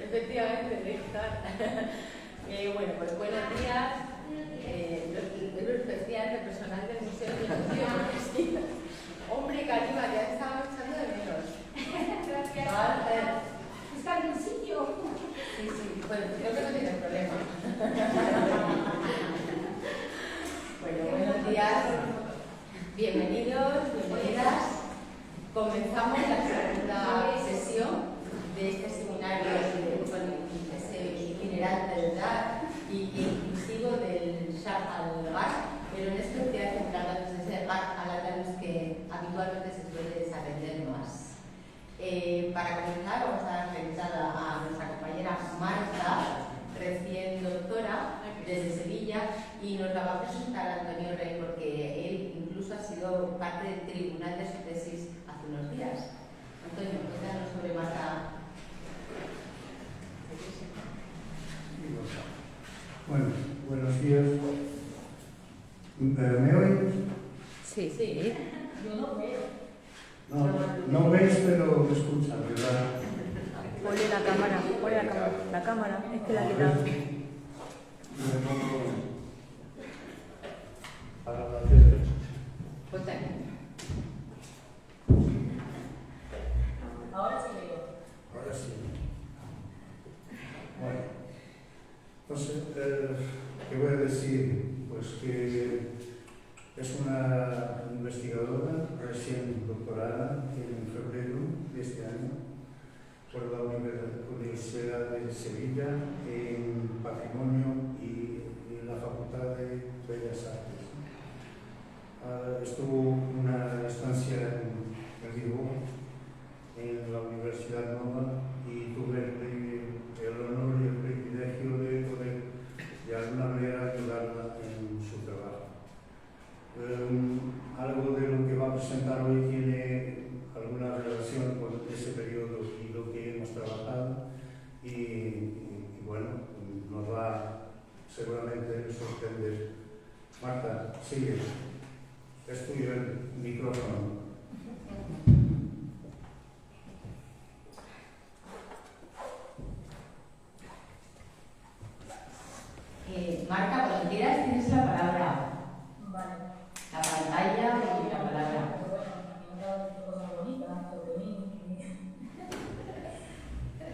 Efectivamente, Víctor. Bueno, pues buenos días. Lo especial del personal del Museo de Biología. Hombre, Karima, ya estaba echando de menos. Gracias. ¿Está en un sitio? Sí, bueno, creo que no tiene problema. Bueno, buenos días. Bienvenidos, bienvenidas. Comenzamos la segunda sesión de este seminario itinerante, ¿verdad? Y inclusivo del Sharq al-Gharb, pero en especial centrándonos en ese Gharb al-Andalus que habitualmente se suele desaprender más. Para comenzar, vamos a dar la entrada a nuestra compañera Marta, recién doctora desde Sevilla, y nos la va a presentar Antonio Rey, porque él incluso ha sido parte del tribunal de su tesis hace unos días. Antonio, cuéntanos sobre Marta. Bueno, buenos días. ¿Me oyen? Sí. Yo no veo. No veis, pero me escuchan, ¿verdad? Ponle la cámara, es que la he quitado. Me pongo para la tele. Cuéntame. Ahora sí veo. Ahora sí. Bueno, entonces, ¿qué voy a decir? Pues que es una investigadora recién doctorada en febrero de este año por la Universidad de Sevilla en Patrimonio y en la Facultad de Bellas Artes. Estuvo una estancia en Vigo, en la Universidad Nova, y tuve el honor y el privilegio de poder de alguna manera ayudarla en su trabajo. Algo de lo que va a presentar hoy tiene alguna relación con ese periodo y lo que hemos trabajado, y bueno, nos va seguramente a sorprender. Marta, sigue. Es tuyo el micrófono. Marta, cuando quieras tienes la palabra. Vale. La pantalla y la palabra. Bueno, me han dado cosas bonitas sobre mí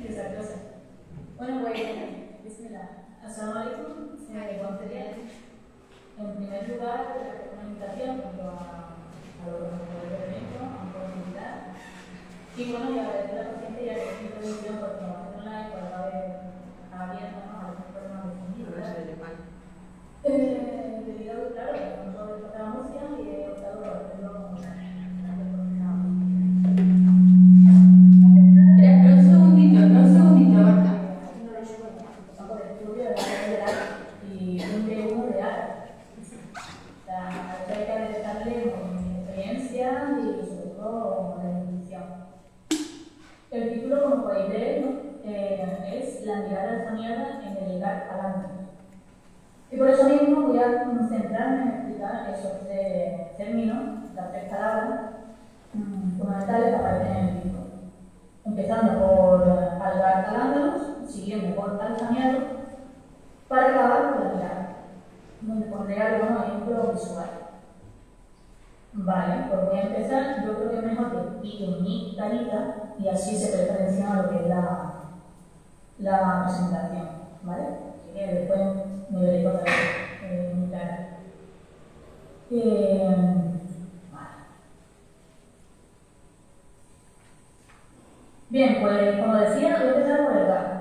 y esa cosa. Bueno, pues, bismillah. Assalamu alaikum. En primer lugar, una invitación tanto a los organizadores del evento, a todos invitar. Y bueno, y agradecer a la paciente y a la introducción por trabajar online, por haber abierto a los problemas definidos. Debido, claro, a nosotros de la Murcia y he optado por hacerlo como Espera, un segundito, Marta. haciendo la escuela, por el estudio de la ley del arte y un B1 de arte. O sea, hay que adelantarle con experiencia y sobre todo con la intuición. El título, como podéis ver, es La mirada alfaniada en el Gharb al-Andalus. Y por eso mismo voy a centrarme en explicar esos tres términos, las tres palabras fundamentales que aparecen en el título. Empezando por al-Gharb al-Andalus, siguiendo por al-Faniado, para acabar con la mirada, donde pondré algunos ejemplos visuales. Vale, pues voy a empezar. Yo creo que es mejor que explique mi carita y así se preferencia lo que es la presentación, ¿vale? Así que después me veréis otra vez mi cara. Vale. Bien, pues como decía, voy a empezar por el Gharb.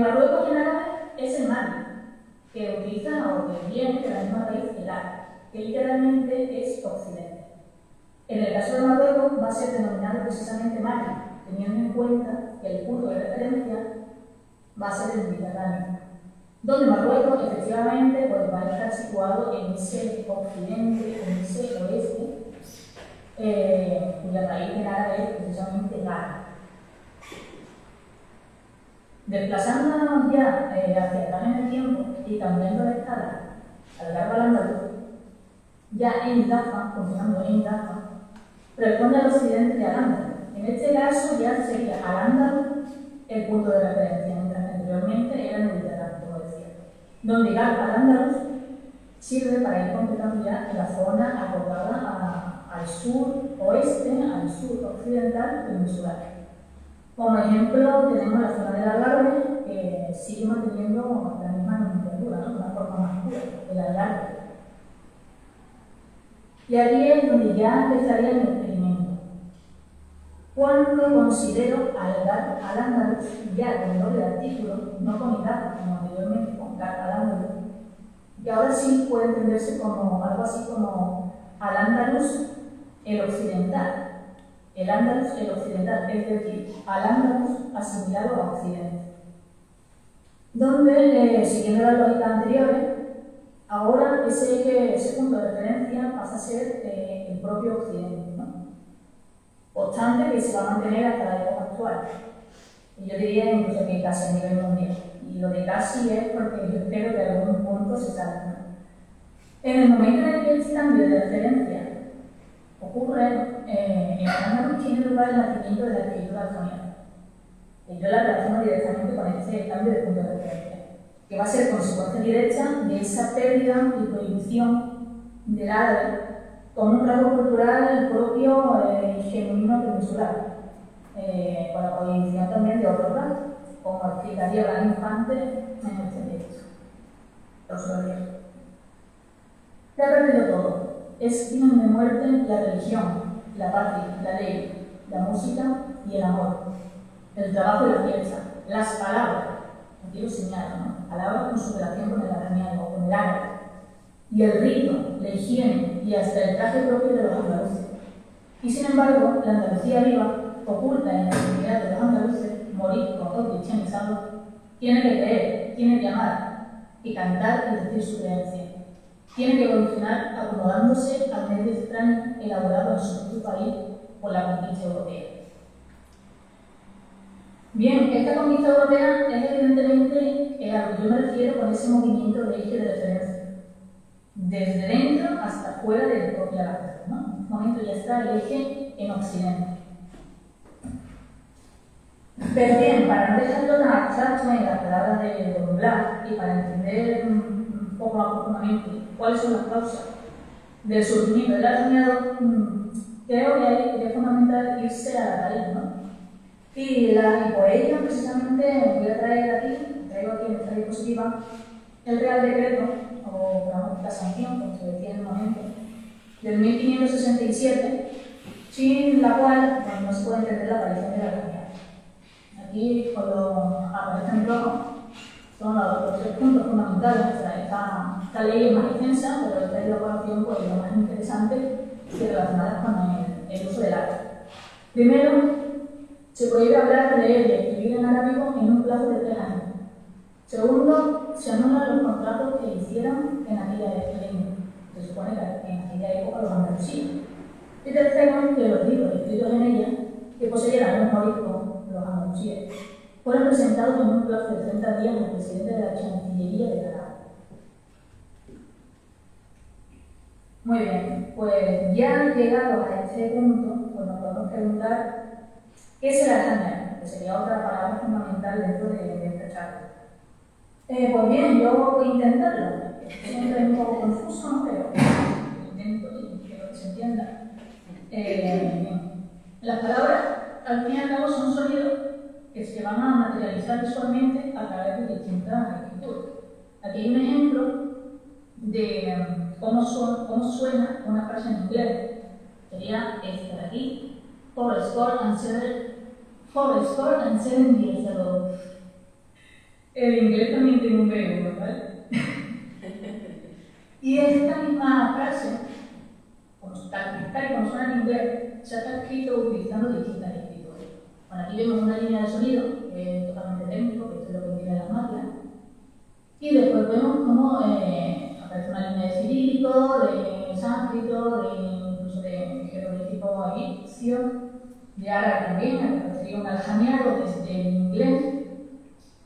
Marruecos en árabe es el Mali, que utiliza o que viene de la misma raíz el árabe, que literalmente es occidente. En el caso de Marruecos va a ser denominado precisamente Mali, teniendo en cuenta que el punto de referencia va a ser el Mediterráneo, donde Marruecos efectivamente pues, va a estar situado en ese occidente, en ese oeste, cuya raíz en árabe es precisamente el árabe. Desplazándonos ya hacia atrás en el tiempo y cambiando de escala al Gharb al-Andalus, ya en Jaffa, continuando en Jaffa, responde al occidente de Al-Ándalus, En este caso ya sería al-ándalus el punto de referencia, mientras que anteriormente era el mediterráneo, como decía. Donde llegar al-ándalus sirve para ir completando ya la zona acordada al sur oeste, al sur occidental peninsular. Como ejemplo tenemos la zona del Algarve, que sigue manteniendo la misma nomenclatura, ¿no? Una forma más pura, el Algarve. Y aquí es donde ya empezaría el experimento. Cuando considero al-ándalus ya con doble artículo, no con idad, como anteriormente con al-ándalus, y ahora sí puede entenderse como algo así como al-ándalus el occidental. El Ándalus el occidental, es decir, al-ándalus asimilado a Occidente. Donde, siguiendo las lógicas anteriores, ahora ese punto de referencia pasa a ser el propio Occidente, ¿no? Obstante que se va a mantener hasta la época actual. Y yo diría incluso que casi a nivel mundial. Y lo de casi es porque yo espero que en algún punto se salga, ¿no? En el momento en el que este cambio de referencia ocurre, en al-ándalus tiene lugar el nacimiento de la escritura alfoniana. Y yo la relaciono directamente con este cambio de punto de referencia, que va a ser consecuencia directa de esa pérdida y prohibición del árabe como un rasgo cultural propio y genuino peninsular, con la prohibición también de otros rasgos, como explicaría Blas Infante en este texto. Los gloriosos. Se ha perdido todo. Es crimen de muerte la religión, la patria, la ley, la música y el amor, el trabajo y la fiesta, las palabras, aquí lo señalo, ¿no? Palabras con su relación con el arameano, con el árabe, y el rito, la higiene y hasta el traje propio de los andaluces. Y sin embargo, la Andalucía viva, oculta en la intimidad de los andaluces, moriscos o cristianizados, tiene que creer, tiene que amar y cantar y decir su creencia. Tiene que evolucionar acomodándose al medio extraño elaborado en su propio país por la conquista europea. Bien, esta conquista europea es evidentemente a lo que yo me refiero con ese movimiento de eje de referencia. Desde dentro hasta fuera del propio Algarve, ¿no? En este momento ya está el eje en Occidente. Pero bien, para no dejarlo tan abstracto en las palabras de Don Blas y para entender un poco más profundamente cuáles son las causas del surgimiento del arameado, creo que es fundamental irse a la raíz, ¿no? Y por ello, precisamente, voy a traer aquí, traigo aquí en esta diapositiva, el Real Decreto, o la sanción, como se decía en el momento, del 1567, sin la cual no se puede entender la aparición de la arameado. Aquí, cuando aparece en rojo, son los tres puntos fundamentales. Esta ley es más extensa, pero esta es la evaluación pues, lo más interesante que relacionadas con el uso del arte. Primero, se prohíbe hablar, leer y escribir en arábigo en un plazo de 3 años. Segundo, se anulan los contratos que hicieron en aquella lengua. Se supone que en aquella época los andalusíes. Y tercero, que los libros escritos en ella, que poseyeran un morisco, los andalusíes, fueron presentados en un plazo de 30 días al presidente de la Chancillería de Granada. Muy bien, pues ya llegados a este punto, pues nos podemos preguntar ¿qué es el arameado? Que sería otra palabra fundamental dentro de esta charla. Pues bien, yo voy a intentarlo. Siempre es un poco confuso, ¿no? Pero intento y quiero que se entienda. Bien. Las palabras, al fin y al cabo, son sonidos que se van a materializar visualmente a través de distintas escrituras. Aquí hay un ejemplo de cómo suena una frase en inglés. Sería esta de aquí: fourscore and 7 years ago. El inglés también tiene un verbo, ¿vale? Y esta misma frase, tal y como suena en inglés, se ha escrito utilizando distintas escrituras. Bueno, aquí vemos una línea de sonido, que es totalmente técnico, que esto es lo que tiene las máquinas. Y después vemos cómo aparece una línea de cirílico, de sánscrito, incluso de jeroglífico egipcio, de árabe también, que sería un aljameado desde el inglés.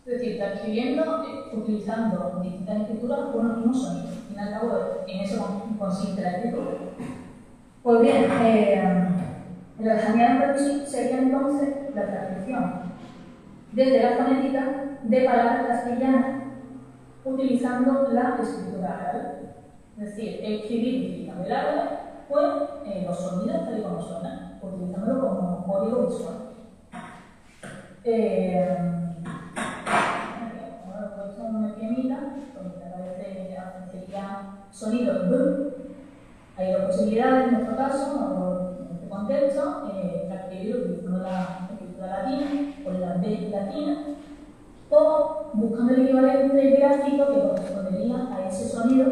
Es decir, está escribiendo utilizando distintas escrituras con los mismos sonidos. Al fin y al cabo, en eso consiste la escritura. Pues bien, El aljameado Berusí sería entonces la transcripción desde la fonética de palabras castellanas utilizando la escritura árabe. Es decir, escribir utilizando el árabe, pues los sonidos tal y como suenan, utilizándolo como código visual. Ahora he puesto una pianita, porque a veces sería sonido B. Hay dos posibilidades en nuestro caso, o en este contexto, transcribirlo utilizando la escritura latina o la B latina, o buscando el equivalente gráfico que correspondería a ese sonido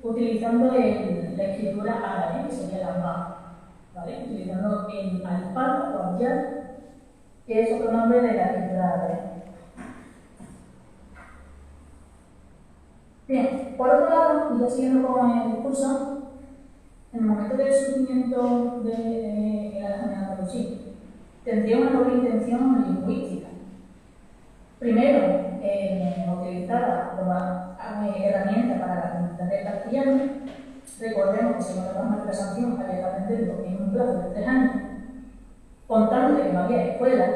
utilizando la escritura árabe, que sería la ba, ¿vale? Utilizando el alfal o abyad, que es otro nombre de la escritura árabe. Bien, por otro lado, y ya siguiendo con el discurso, en el momento del surgimiento del aljameado andalusí, tendría una doble intención lingüística. Primero, utilizada como herramienta para la comunidad del castellano. Recordemos que según la norma de la sanción había que aprenderlo en un plazo de 3 años, contando que no había escuelas,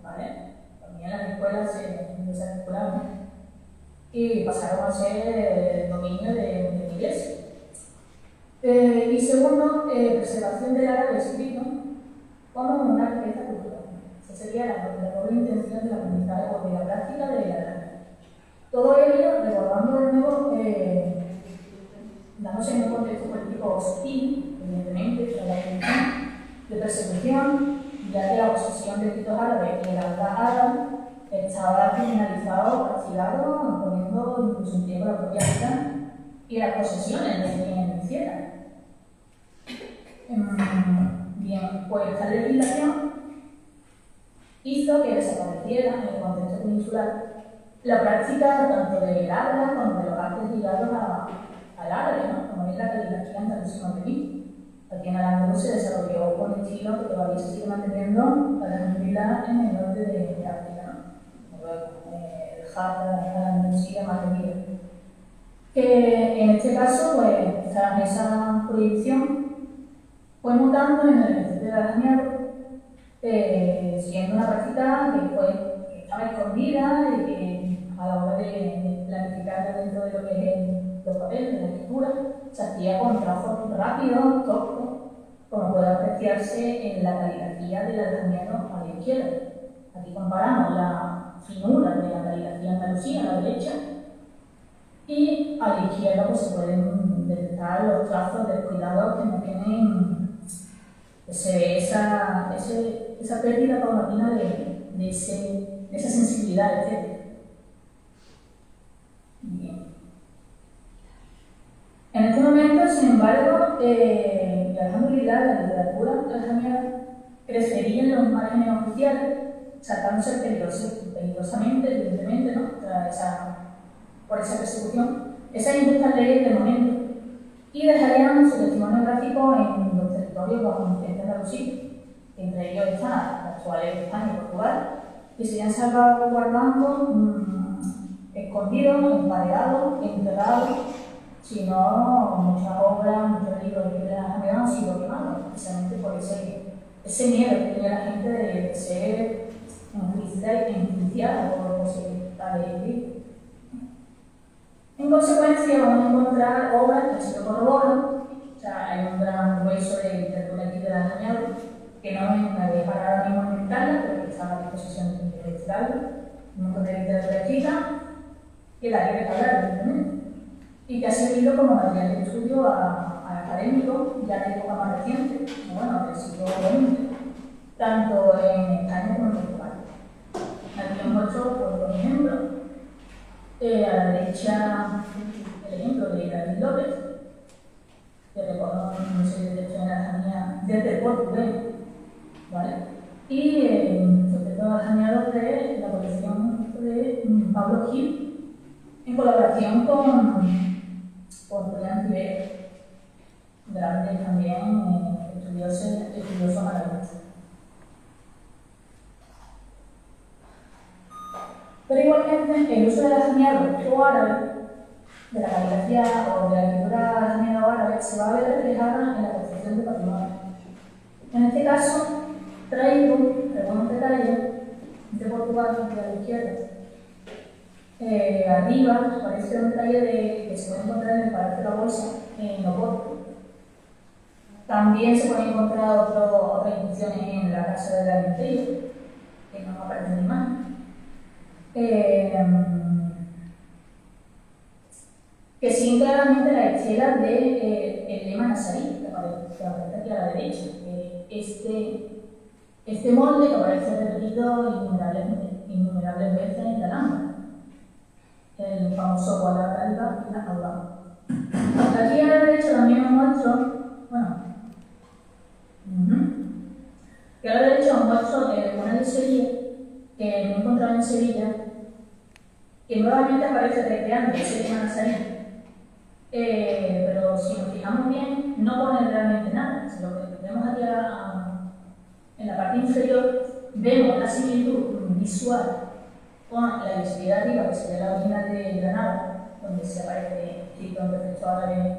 ¿vale? También las escuelas se desarticularon y pasaron a ser dominio de la iglesia. Y segundo, preservación del árabe escrito como una riqueza cultural. Esa sería la doble intención de la comunidad de la práctica de la árabe. Todo ello, recordando de nuevo, dándose en un contexto político hostil, evidentemente, para la intención de persecución, ya que la posesión de escritos árabes y el habla árabe estaba criminalizado, castigado, poniendo incluso en tiempo la propia vida y las posesiones de quien lo hiciera. Bien, pues esta legislación hizo que desapareciera en el contexto peninsular la práctica tanto del habla como de los artes ligados al árabe, ¿no? Como es la caligrafía andalusí madrileña. Aquí en Al-Ándalus se desarrolló con estilo que todavía se sigue manteniendo para la comunidad en el norte de África, ¿no? El Jata, la Andalusía, Madrid. En este caso, pues, esa prohibición fue mutando en el ejercicio del aljameado, siendo una práctica que estaba escondida y que a la hora de planificarla dentro de lo que es los papeles de la escritura, se hacía con trazos rápidos, toscos, como puede apreciarse en la caligrafía del aljameado a la izquierda. Aquí comparamos la finura de la caligrafía andalusí a la derecha, y a la izquierda pues, se pueden detectar los trazos descuidados que no tienen esa pérdida paulatina de esa sensibilidad, etc. Bien. En este momento, sin embargo, la literatura aljameada crecería en los márgenes oficiales, sacándose peligrosamente, evidentemente, ¿no? Por esa persecución, esas injustas leyes del momento, y dejarían su testimonio gráfico en los territorios bajo influencia andalusí, entre ellos están las actuales España y Portugal, que se irían salvaguardando, escondidos, emparedados, enterrados, si no muchas obras, muchos libros de aljameado han sido quemados, precisamente por ese miedo que tenía la gente de ser enjuiciada por posibilidad de vivir. En consecuencia, vamos a encontrar obras que se lo corroboran. O sea, hay un gran grueso de literatura aquí del aljameado, que no me voy a parar ahora mismo a inventarla, pero que está a la disposición de investigarla. Un montón de literatura escrita que la quiere hablar, evidentemente, y que ha servido como material de estudio a académicos ya de época más reciente, bueno, del siglo XX, tanto en España como en Portugal. Aquí os muestro, por ejemplo, a la derecha el ejemplo de David López, que reconoce una serie de textos en la aljameada desde el portugués, ¿vale? Y sobre todo aljameados de la colección de Pablo Gil, en colaboración con Julián Rivera, grande también estudioso maravilloso. Pero igualmente, el uso del aljameado o árabe, de la caligrafía o de la escritura aljameado árabe, se va a ver reflejada en la concepción de patrimonio. En este caso, traigo algunos detalles de Portugal de la izquierda. Arriba aparece un detalle que se puede encontrar en el Palacio de la Bolsa, en Oporto. También se pueden encontrar otras inscripciones en la Casa del Alimentario, que no aparece en la imagen. Que siguen claramente la estela del lema nazarí, que aparece aquí a la derecha. Este molde que aparece repetido innumerables veces en la Alhambra, el famoso Guadalajara y la Alhambra. Aquí a la derecha también os muestro, que a la derecha os muestro una de Sevilla, que me he encontrado en Sevilla, que nuevamente aparece recreando ese lema nazarí. Pero si nos fijamos bien, no pone realmente nada. Si lo que vemos aquí en la parte inferior, vemos la similitud visual con la visibilidad arriba, que sería la original de Granada, donde se aparece escrito en perfecto árabe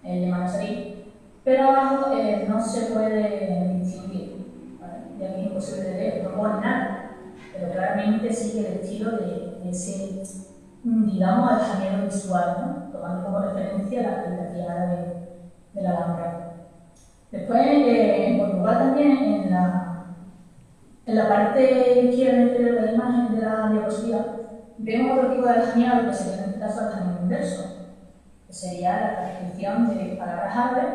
el lema nazarí, pero abajo no se puede distinguir, ¿vale? Ya que es imposible de leer, no pone nada, pero claramente sigue el estilo de ese, digamos, aljanero visual, ¿no? Tomando como referencia la caligrafía árabe de la Alhambra. Después, en Portugal también, en la parte izquierda inferior de la imagen de la diapositiva, vemos otro tipo de aljaneado, que sería en este caso el aljanero inverso, que sería la transcripción de palabras árabes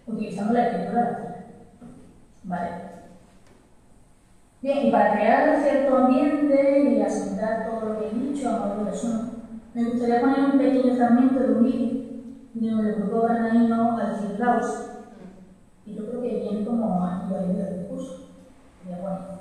utilizando la escritura latina. ¿Vale? Bien, y para crear cierto ambiente y asentar todo lo que he dicho a modo de resumen, me gustaría poner un pequeño fragmento de un vídeo del grupo granadino Alcirlaus, y yo creo que viene como ayuda del discurso. Voy a poner.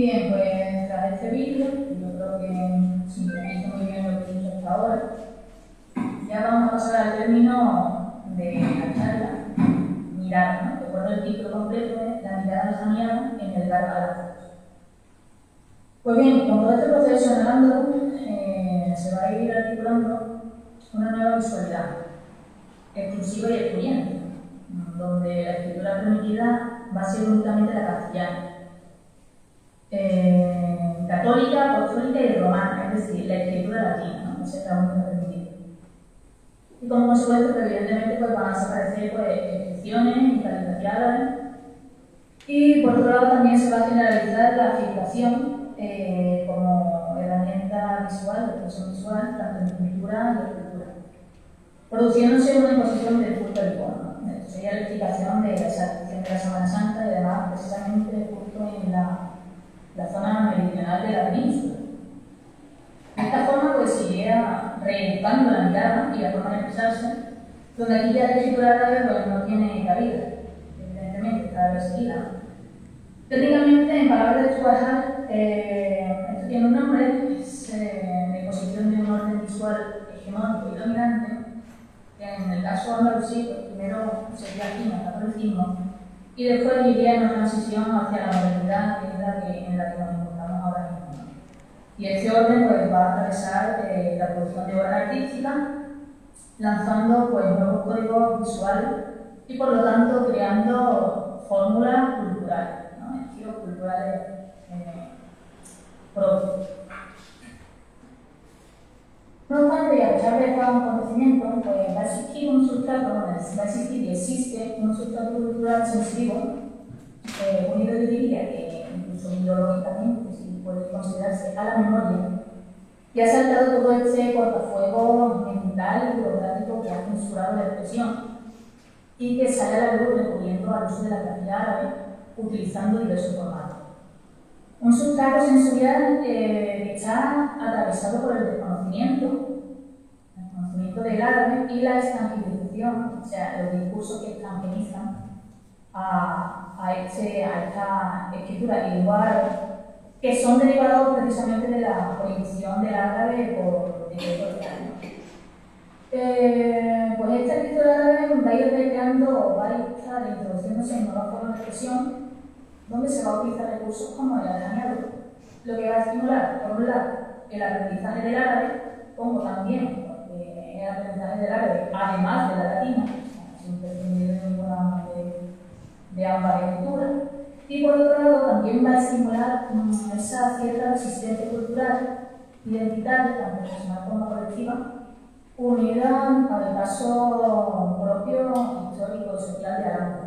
bien, pues tras este vídeo, yo creo que sintetiza muy bien lo que he dicho hasta ahora. Ya vamos a pasar al término de la charla, mirar, ¿no? Recuerdo el título completo es La mirada lejaniana en el dar galácticos. Pues bien, con todo este proceso narrando, se va a ir articulando una nueva visualidad, exclusiva y excluyente, donde la escritura permitida va a ser únicamente la castellana, católica, apostólica y romana, es decir, la escritura latina, no será única permitida. Y como consecuencia, pues, evidentemente, pues, van a desaparecer pues, excepciones y calificaciones. Y por otro lado, también se va a generalizar la figuración como herramienta visual, de expresión visual, tanto en pintura y en escultura, produciéndose una imposición del culto al icono. Esto sería la explicación de la exaltación de la Semana Santa y además, precisamente, justo en la zona meridional de la península. De esta forma, pues, se iría reeducando la mirada y la forma de expresarse, donde aquí ya la escritura árabe pues, no tiene cabida, evidentemente, está restringida. Técnicamente, en palabras de Suajal, esto tiene un nombre, es la imposición de un orden visual hegemónico y dominante, que en el caso andalusí, pues, primero sería aquí, el catolicismo, y después iría en una transición hacia la modernidad, que es en la que nos encontramos ahora mismo. Y este orden pues, va a atravesar la producción de obras artísticas, lanzando pues, nuevos códigos visuales y por lo tanto creando fórmulas culturales, ¿no? Estilos culturales propios. No obstante, a pesar de estos acontecimientos, pues, va a existir un sustrato, va a existir y existe un sustrato cultural sensitivo, unido yo diría que incluso ideológicamente, si puede considerarse a la memoria, que ha saltado todo este cortafuegos mental y burocrático que ha censurado la expresión y que sale a la luz recurriendo al uso de la grafía árabe, utilizando diversos formatos. Un sustrato sensorial que está atravesado por el desconocimiento del árabe y la estangibilización, o sea, los discursos que estangelizan a esta escritura y lengua árabe, que son derivados precisamente de la prohibición del árabe por decreto real. Pues esta escritura árabe va a ir recreando, va a estar introduciéndose en nuevas formas de expresión, donde se va a utilizar recursos como el aljaneado, lo que va a estimular, por un lado, el aprendizaje del árabe, como también el aprendizaje del árabe, además de la latina, sin prescindir de ninguna de ambas escrituras, y por otro lado también va a estimular esa cierta resistencia cultural, identitaria, tanto personal como colectiva, unida al caso propio histórico y social de Aragón.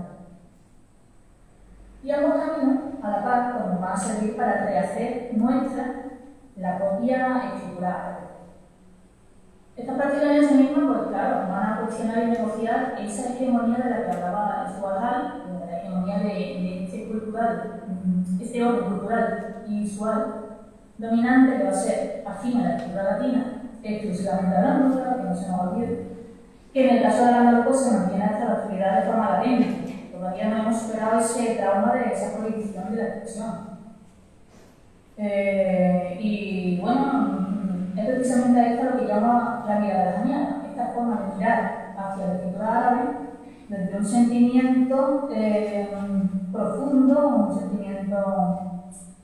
Y ambos caminos, a la par, pues, nos van a servir para rehacer nuestra, la propia escritura árabe. Estas prácticas en sí mismas, pues claro, van a cuestionar y negociar esa hegemonía de la que hablaba Suajal, la hegemonía de este orden cultural y visual dominante que va a ser afín a la escritura latina, exclusivamente hablando, que no se nos olvide, que en el caso de la Andaluz se mantiene hasta la actualidad de forma latente. Todavía no hemos superado ese trauma de esa prohibición de la expresión. Y bueno, es precisamente a esto lo que llama la mirada lejaniana, esta forma de mirar hacia la escritura árabe desde un sentimiento profundo, un sentimiento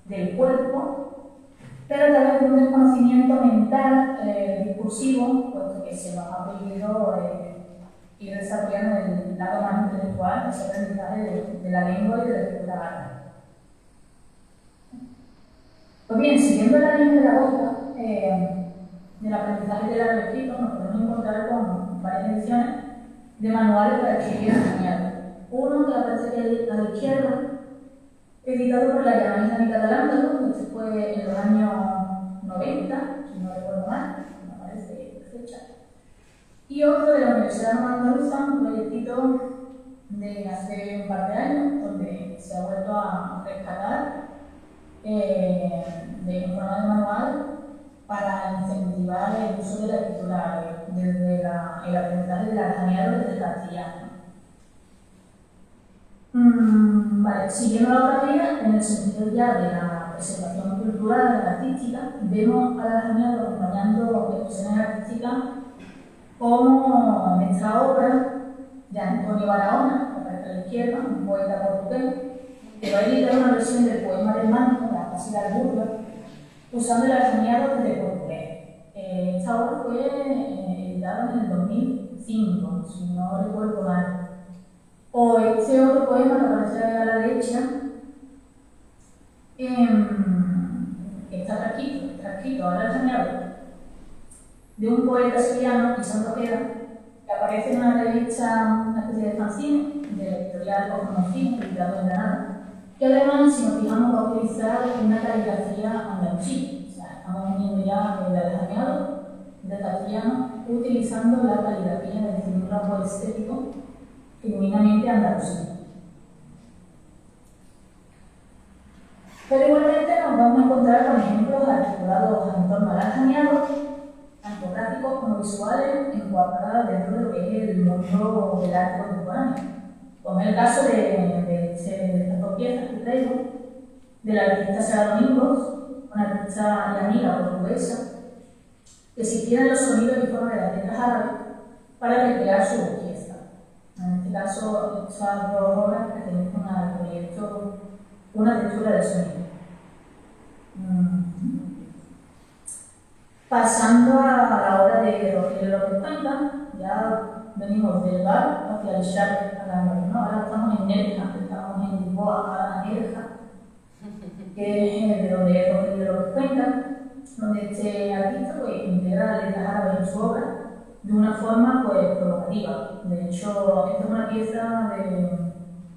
del cuerpo, pero a través de un desconocimiento mental, discursivo, puesto que se nos ha prohibido ir desarrollando el lado más intelectual, ese aprendizaje de la lengua y de la escritura árabe. Pues bien, siguiendo la línea de la boca, del aprendizaje del árabe escrito, nos podemos encontrar con varias ediciones de manuales para escribir español. Uno que aparece aquí a la izquierda, editado por la Llamanita Mica de Al-Ándalus, que fue en los años 90, si no recuerdo mal, me parece fecha. Y otro de la Universidad Nueva Andaluza, un proyectito de hace un par de años, donde se ha vuelto a rescatar de forma de manual para incentivar el uso de la escritura desde el aprendizaje del aljaneado desde el castellano. Vale, siguiendo la otra vía, en el sentido ya de la presentación cultural artística, vemos a la Janiado acompañando expresiones artísticas como en esta obra de Antonio Barahona, que aparece a la izquierda, un poeta portugués, que va a editar una versión del poema del manto, la Casilla de Burgos, usando el arjoniado desde portugués. Esta obra fue editada en el 2005, si no recuerdo mal. O este otro poema que aparece a la derecha, que está transcrito al arjoniado, de un poeta sevillano, Isandro Ojeda, que aparece en una revista, una especie de fanzine, de la editorial Cosmocine, editado en Granada, que además, si nos fijamos, va a utilizar una caligrafía andalusí. O sea, estamos viendo ya el arjoniado de castellano utilizando la caligrafía del símbolo estético genuinamente andalusí. Pero igualmente nos vamos a encontrar con ejemplos articulados en torno al arjoniado, tanto gráficos como visuales, encuadrados dentro de lo que es el mundo del arte contemporáneo. Como es el caso de estas dos piezas que traigo, de la artista Sara Domingos, una artista y amiga portuguesa, que se tiene los sonidos y formas de las letras árabes para recrear su belleza. En este caso, estas dos obras pertenecen al proyecto Una textura de sonido. Pasando a la obra de Rogelio López Cuenca, ya venimos del bar hacia el Sharp a la noche, ¿no? Ahora estamos en Nerja, estamos en Lisboa, a Nerja, que es de donde es Rogelio López Cuenca, donde este artista pues, integra letras árabes en su obra de una forma pues, provocativa. De hecho, esta es una pieza de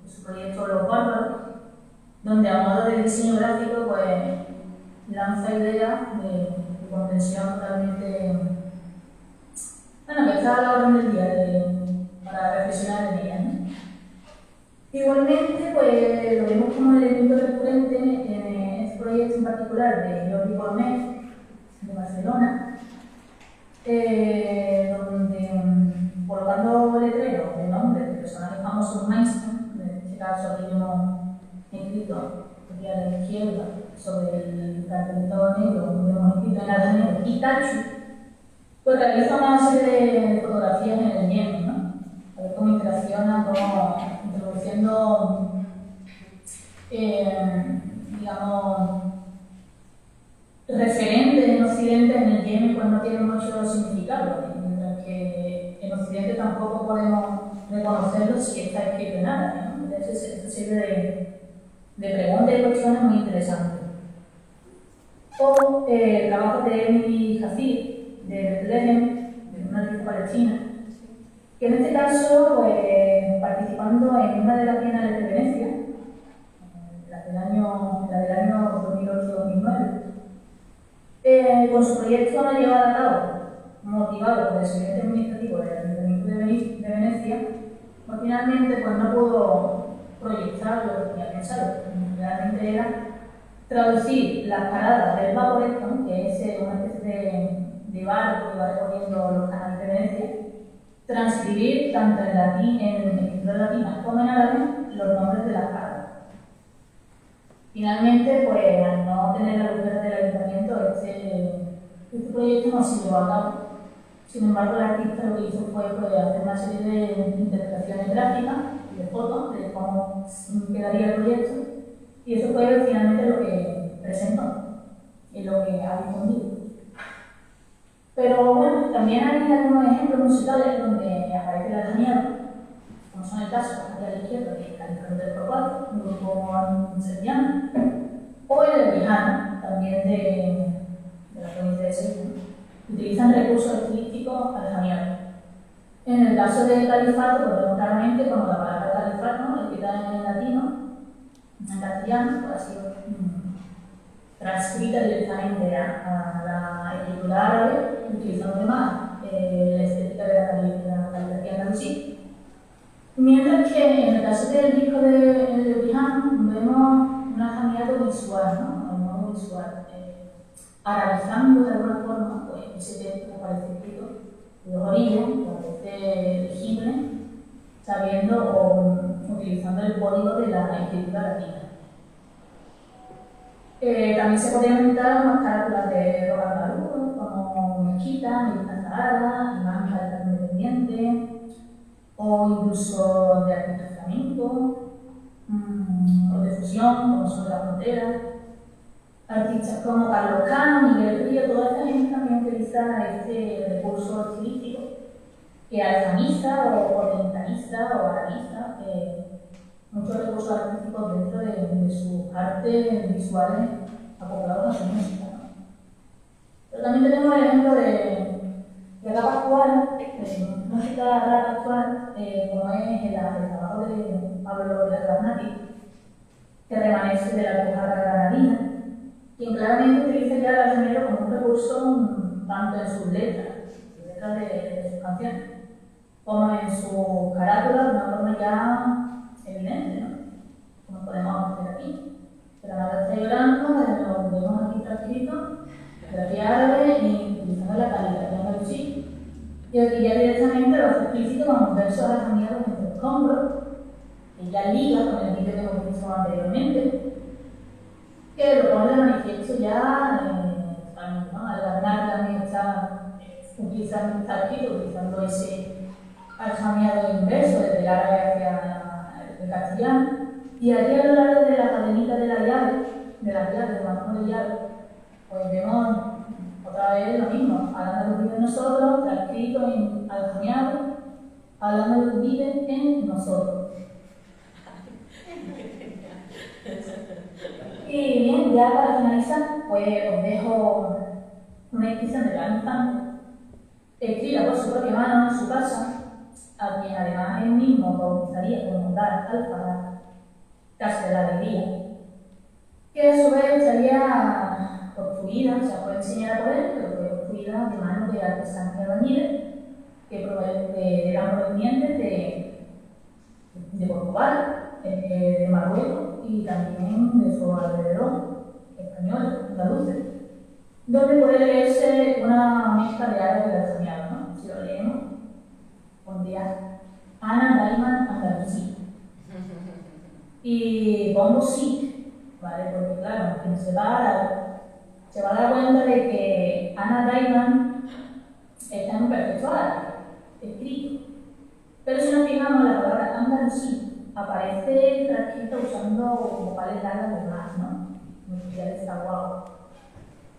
su proyecto Los Bárbaros, donde a modo de diseño gráfico pues, lanza ideas de comprensión totalmente, bueno, que está a la orden del día para reflexionar en ella, ¿no? Igualmente, pues lo vemos como un elemento recurrente en este proyecto en particular de Jordi Gourmet, de Barcelona, donde colocando letreros de nombres de personajes famosos mainstream, en este caso aquí hemos escrito aquí a la izquierda sobre el cartelito negro, donde hemos escrito en arameo Itachu, pues realiza una serie de fotografías en el Yemen, ¿no? A ver cómo interacciona, cómo introduciendo, digamos, referentes en Occidente en el Yemen, pues no tienen mucho significado, mientras que en Occidente tampoco podemos reconocerlo si está escrito en árabe, ¿no? Entonces, esto sirve de preguntas y cuestiones muy interesantes. O trabajos de Emily Hafid, de Bethlehem, de una artista palestina, que en este caso, pues, participando en una de las bienales de Venecia, la del año 2008-2009, con su proyecto a llevar a cabo, motivado por el servicio administrativo del Ayuntamiento de Venecia, pues finalmente pues, no pudo proyectar lo que tenía pensado. Realmente era traducir las paradas del Vaporetto, que es una especie de barco que va recorriendo los canales de Venecia, transcribir tanto en latín, en escritura latina como en árabe los nombres de las paradas. Finalmente, pues al no tener la luz del ayuntamiento, este proyecto no se llevó a cabo. Sin embargo, el artista lo que hizo fue pues, hacer una serie de interpretaciones gráficas, de fotos, de cómo quedaría el proyecto, y eso fue finalmente lo que presentó y lo que ha difundido. Pero bueno, también hay algunos ejemplos musicales donde aparece el arjoniado, como son el caso aquí a la izquierda de Califano del Propal, un grupo sevillano, o el de Quijano, también de la provincia de Sevilla, que utilizan recursos estilísticos arjoniados. En el caso de califato, lo vemos claramente como la palabra califato, escrita en latino, en castellano, pues ha sido transcrita directamente a la escritura árabe, utilizando además la estética de la caligrafía andalusí. Mientras que en el caso del disco de Quijano vemos un arjoniado visual, ¿no? Un modo visual, arabizando de alguna forma pues, ese texto que aparece escrito de los orígenes, que parece legible, sabiendo o utilizando el código de la escritura latina. También se podrían inventar unas carátulas de rock andaluz, como Mezquita, Medina Sahara, Iván Caleta Independiente, o incluso de artistas flamenco, o de fusión, como son de la frontera. Artistas como Carlos Cano, Miguel Río, toda esta gente también utiliza este recurso estilístico que alfamista o orientalista o arabista, muchos recursos artísticos dentro de sus artes visuales acoplados a su música, ¿no? Pero también tenemos el ejemplo de rap actual, de música rap actual, como es el trabajo de Pablo Larrañaga, que remanece de la Alpujarra granadina, quien claramente utiliza ya el argenero como un recurso tanto en sus letras de sus canciones, como en su carátula de una forma ya evidente, ¿no? Como podemos ver aquí. Granada está llorando, lo vemos aquí transcrito, de árabe y utilizando la calidad de andalusí. Y aquí ya directamente lo hace explícito con versos armoniados entre los hombros, que ya liga con el vídeo que hemos visto anteriormente, que lo pone de manifiesto ya al ganar también está utilizando ese aljameado inverso desde el árabe hacia el castellano. Y aquí a lo largo de la cadenita de la llave, del manón de llave, pues vemos otra vez lo mismo, hablando de nosotros, transcrito en aljameado, hablando de vive en nosotros. Y bien, ya para finalizar, pues os dejo una inscripción de Gran Infante, escrita por su propia mano en su casa, a quien además él mismo bautizaría como Dar Alfará, Casa de la Alegría, que a su vez estaría construida, o sea, fue enseñada por él, pero fue construida de manos de artesanos y albañiles que eran provenientes de Portugal, de Marruecos y también de su alrededor, español, andaluces, donde puede leerse una mezcla de árabe y de aljameado, ¿no? Si lo leemos, pondría Ana Daiman Andalusí. Y pongo sí, ¿vale? Porque claro, quien se va a dar cuenta de que Ana Daiman está en un perfecto árabe, escrito. Pero si nos fijamos, la palabra andalusí aparece transcrita usando vocales largas de más, ¿no? Muy especiales está guapo.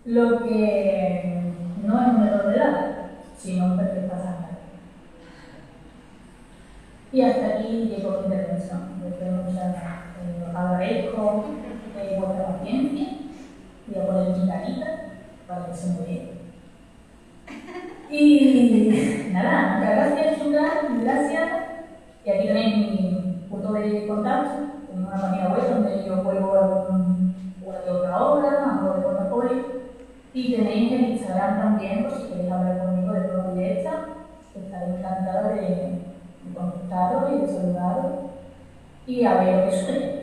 Lo que no es un error de árabe, sino un perfecto árabe. Y hasta aquí llegó mi intervención. Espero muchas agradezco vuestra paciencia. Voy a poner mi carita para que se me vea. Y nada, muchas gracias, Chunga, gracias. Y aquí tenéis mi punto de contacto. Tengo una página web donde yo cuelgo una de otra obra, algo de portafolio. Y tenéis el Instagram también, por si queréis hablar conmigo de forma directa. Estaré encantada de contactaros y de saludaros y a ver lo que sucede.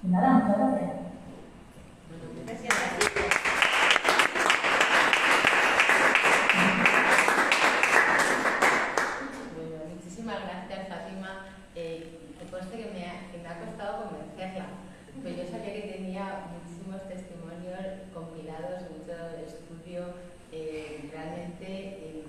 Y nada, muchas gracias. Bueno, muchísimas gracias, Fátima. Me consta que me ha costado convencerla, pero yo sabía que tenía muchísimos testimonios compilados, mucho estudio realmente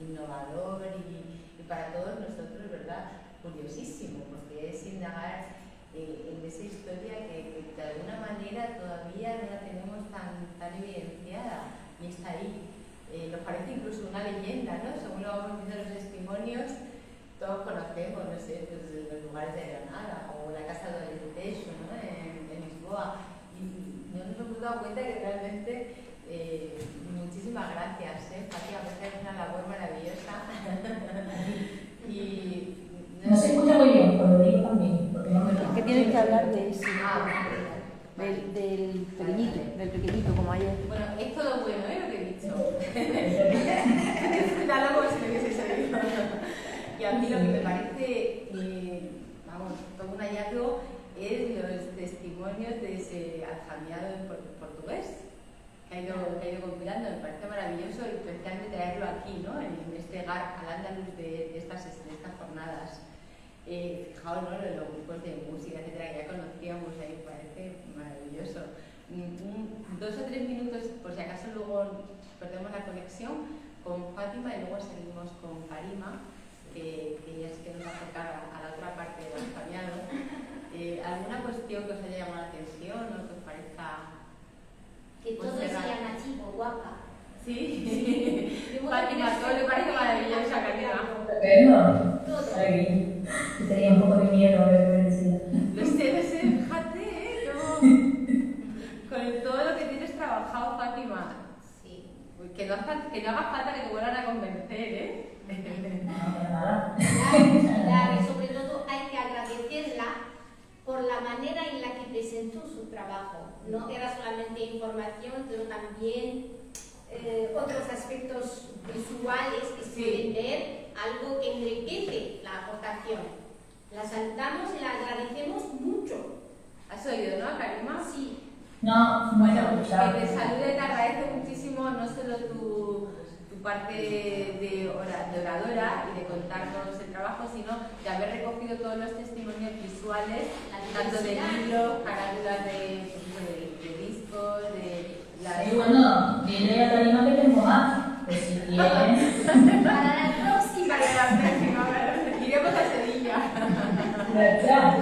innovador y para todos nosotros, ¿verdad? Curiosísimo, porque es indagar en esa historia que de alguna manera todavía no la tenemos tan evidenciada y está ahí. Nos parece incluso una leyenda, ¿no? Según lo vamos viendo los testimonios, todos conocemos, no sé, pues, los lugares de Granada o la casa de Alentejo, ¿no? En Lisboa. Y no nos hemos dado cuenta que realmente muchísimas gracias, Fatia, porque es una labor maravillosa. Y no se escucha muy bien, pero lo digo también, porque no me Es que tienes que hablar de ese, vale. del pequeñito, como ayer. Bueno, es todo bueno, lo que he dicho. Disfrútalo como si lo hubiese oído. Y a mí lo que me parece, vamos, todo un hallazgo es los testimonios de ese aljameado en portugués que ha ido compilando. Me parece maravilloso y especialmente traerlo aquí, ¿no? En este GAR al Andaluz de estas jornadas. Fijaos, ¿no? Los grupos de música, etcétera, que ya conocíamos ahí, parece maravilloso. 2 o 3 minutos, por si acaso luego perdemos la conexión, con Fátima y luego seguimos con Karima, que ella sí que nos va a acercar a la otra parte del alfamiado. ¿Alguna cuestión que os haya llamado la atención o que os parezca? Que todo sea chivo, guapa. Sí. Fátima, todo le parece maravilloso a Karima. Bueno, Todo. ahí tenía un poco de miedo de decir. Lo sé, fíjate, con todo lo que tienes trabajado, Fátima. Sí. Uy, que no haga falta que te vuelvan a convencer, ¿eh? No, para nada. Claro, y sobre todo hay que agradecerla por la manera en la que presentó su trabajo. No era solamente información, pero también otros aspectos visuales que se pueden ver, algo que enriquece la aportación. La saludamos y la agradecemos mucho. ¿Has oído, no, Karima? Sí. No, Bueno, escuchado. que te salude, te agradece muchísimo no solo tu parte de oradora y de contarnos el trabajo, sino de haber recogido todos los testimonios visuales, tanto de libros, carátulas de discos, de las... Sí, bueno, dile a Karima que tengo más. Pues si quieres. Para la próxima. Para la próxima, ¿verdad? Iremos a Sevilla. ¿Verdad?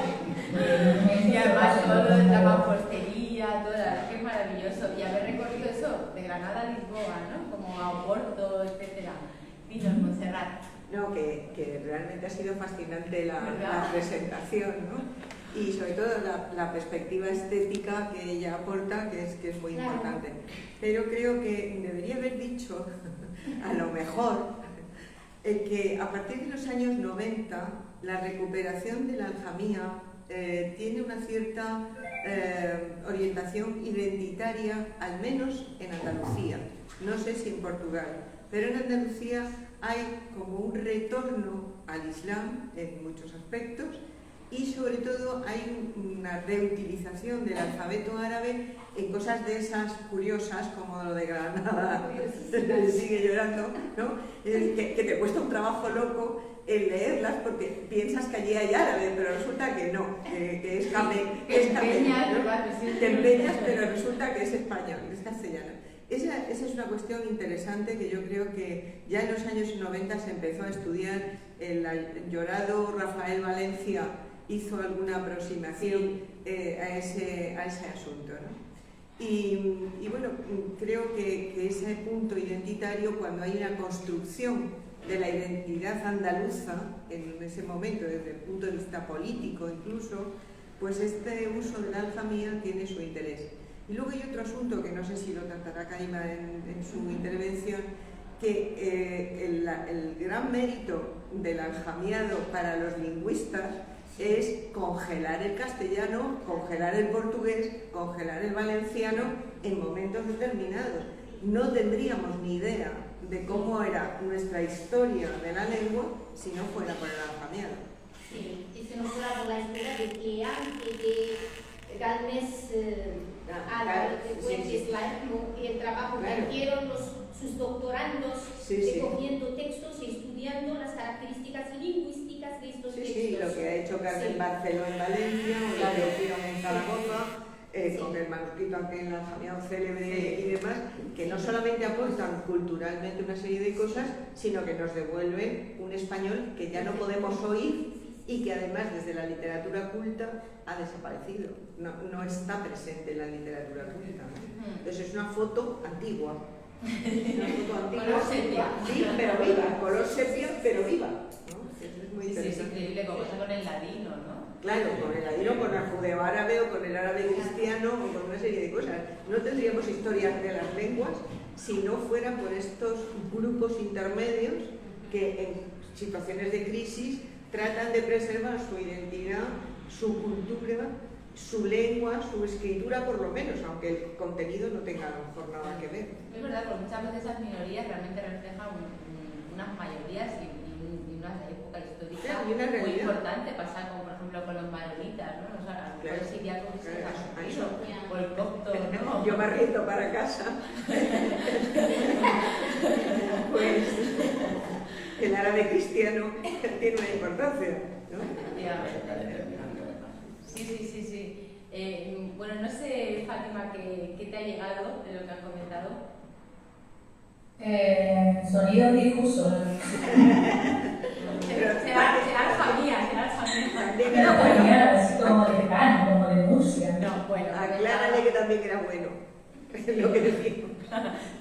Y además todo la mampostería, qué maravilloso. Y haber recorrido eso de Granada a Lisboa, ¿no? Como a Oporto, etcétera. Dinos, Montserrat. No, que realmente ha sido fascinante la presentación, ¿no? Y sobre todo la perspectiva estética que ella aporta, que es muy importante. Pero creo que debería haber dicho, a lo mejor, que a partir de los años 90 la recuperación de la aljamía tiene una cierta orientación identitaria, al menos en Andalucía. No sé si en Portugal, pero en Andalucía hay como un retorno al Islam en muchos aspectos y sobre todo hay una reutilización del alfabeto árabe en cosas de esas curiosas como lo de Granada, sigue llorando, ¿no? Que te cuesta un trabajo loco el leerlas porque piensas que allí hay árabe, pero resulta que no, que es camel, te empeñas, pero resulta que es español, es castellano. Esa es una cuestión interesante que yo creo que ya en los años 90 se empezó a estudiar. El llorado Rafael Valencia hizo alguna aproximación a ese asunto, ¿no? Y bueno, creo que ese punto identitario, cuando hay una construcción de la identidad andaluza en ese momento, desde el punto de vista político incluso, pues este uso de la aljamía tiene su interés. Y luego hay otro asunto que no sé si lo tratará Karima en su intervención, que el gran mérito del aljamiado para los lingüistas es congelar el castellano, congelar el portugués, congelar el valenciano en momentos determinados. No tendríamos ni idea de cómo era nuestra historia de la lengua si no fuera por el aljamiado. Sí, y si no fuera por la historia de Cleante, de Galmes, y el trabajo que hicieron sus doctorandos, recogiendo textos y estudiando las características lingüísticas de estos textos. Sí, lo que ha hecho Carmen Barceló en Valencia, o lo que hicieron en Zaragoza, con el manuscrito aquel aljamiado célebre y demás, que no solamente aportan culturalmente una serie de cosas, sino que nos devuelven un español que ya no podemos oír y que además desde la literatura culta ha desaparecido, no está presente en la literatura culta, ¿no? Entonces es una foto antigua. Una foto antigua, color sepia. Sí, pero viva, color sepia, pero viva, ¿no? Eso es muy Sí, es interesante. increíble como pasa con el ladino, ¿no? Claro, con el ladino, con el judeo-árabe o con el árabe cristiano o con una serie de cosas. No tendríamos historias de las lenguas si no fuera por estos grupos intermedios que en situaciones de crisis tratan de preservar su identidad, su cultura, su lengua, su escritura por lo menos, aunque el contenido no tenga a lo mejor nada que ver. Es verdad, porque muchas veces esas minorías realmente reflejan unas mayorías y una época histórica Claro, y una muy realidad. importante. Pasa como por ejemplo con los maronitas, ¿no? O sea, Claro, los siriacos que se claro, han eso. sufrido, o el copto, ¿no? Yo barriendo para casa. Pues el árabe cristiano tiene una importancia, ¿no? Sí. Bueno, no sé, Fátima, ¿qué te ha llegado de lo que has comentado? Sonidos difusos. Será alfamía. Pero bueno, así como de canto, como de música. No, bueno. Aclárale que también era bueno. Lo que decimos.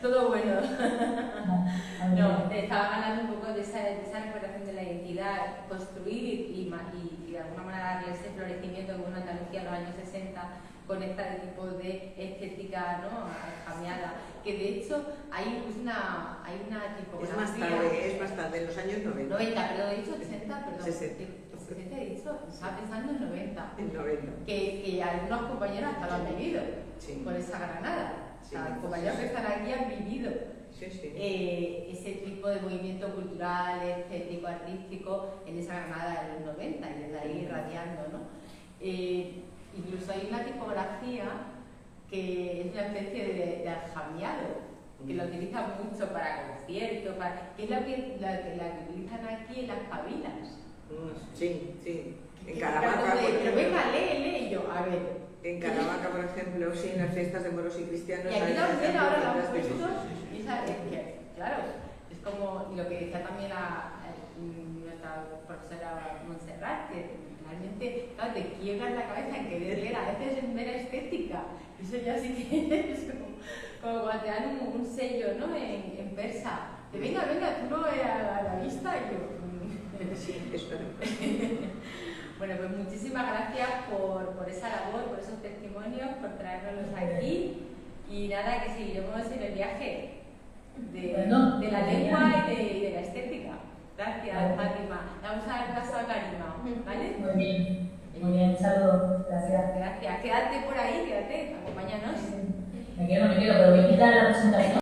Todo bueno. No, estaba hablando un poco de esa recuperación de la identidad, construir y de alguna manera darle ese florecimiento que en Andalucía en los años 60 con este tipo de estética, ¿no?, cambiada, que de hecho hay una tipografía. Es más tarde, en los años 90. 90, perdón, he dicho 60, perdón. 60. 60 he dicho, estaba pensando en 90. En 90. Que algunos compañeros hasta lo han vivido, Sí. por esa Granada. Sí. O sea, los compañeros que están aquí han vivido Sí, sí. ese tipo de movimiento cultural, estético, artístico en esa Granada de los 90 y desde ahí irradiando, ¿no? Incluso hay una tipografía que es una especie de aljamiado, que lo utilizan mucho para conciertos, que es la que utilizan aquí en las cabinas. Sí, sí. En Claro, Caravaca, pero venga, lee, y yo, a ver. en Caravaca, por ejemplo, sí, en las fiestas de moros y cristianos. Y aquí hay también ahora lo han las puesto, de- y esa, claro, es como lo que decía también nuestra profesora Montserrat, que realmente, claro, te quiebras la cabeza en querer leer, a veces es mera estética, eso ya sí que es como cuando te dan un sello, ¿no?, en persa, de venga, tú no a la vista, y yo... Sí, eso. Bueno, pues muchísimas gracias por esa labor, por esos testimonios, por traernos aquí. Y nada, que seguiremos en el viaje de la lengua y de la estética. Gracias, Fátima. Vamos a dar paso a Karima, ¿vale? Muy bien, saludos, gracias. Gracias. Quédate por ahí, acompáñanos. Me quedo, pero voy a quitar la presentación.